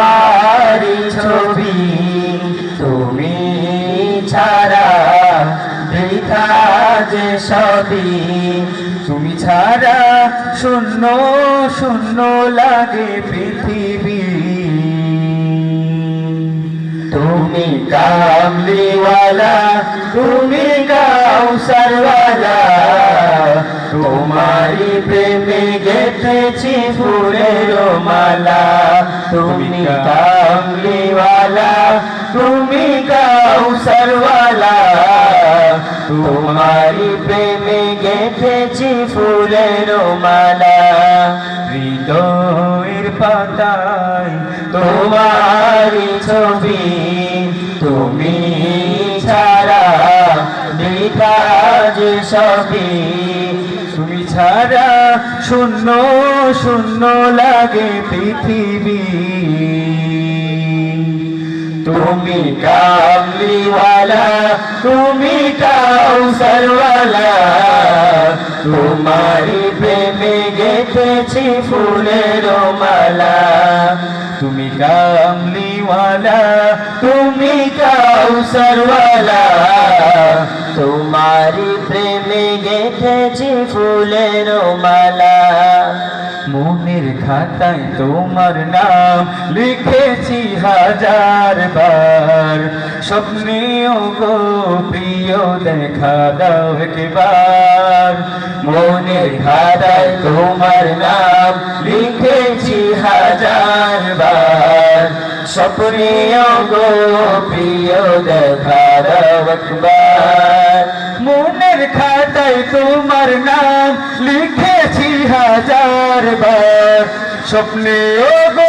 তোমারি ছবি, তুমি ছাড়া বৃথা যে সবই, তুমি ছাড়া শূন্য শূন্য লাগে পৃথিবী। তুমি কামলিওয়ালা, তুমি কাউসারওয়ালা, তোমারি প্রেমে গেঁথেছি ফুলের মালা। তুমি কামলিওয়ালা, তুমি কাউসারওয়ালা, তোমারি প্রেমে গেঁথেছি ফুলের মালা। হৃদয়ের পাতায় তোমারি ছবি, তুমি ছাড়া বৃথা যে সবই, তুমি ছাড়া শূন্য শূন্য লাগে পৃথিবী। তুমি কামলিওয়ালা, তুমি কাউসারওয়ালা, তোমারি প্রেমে গেঁথেছি ফুলের মালা। তুমি কামলিওয়ালা, তুমি কাউসারওয়ালা, তোমারি প্রেমে গেঁথেছি ফুলের মালা। মনের খাতায় তোমার নাম লিখেছি হাজার বার, স্বপ্নেও গো প্রিয় দেখা দাও একবার। মনের খাতায় তোমার নাম লিখেছি হাজার বার, স্বপ্নেও গো প্রিয় দেখা দাও একবার। মনের খাতায় তোমার নাম লিখেছি হাজার বার, স্বপ্নেও গো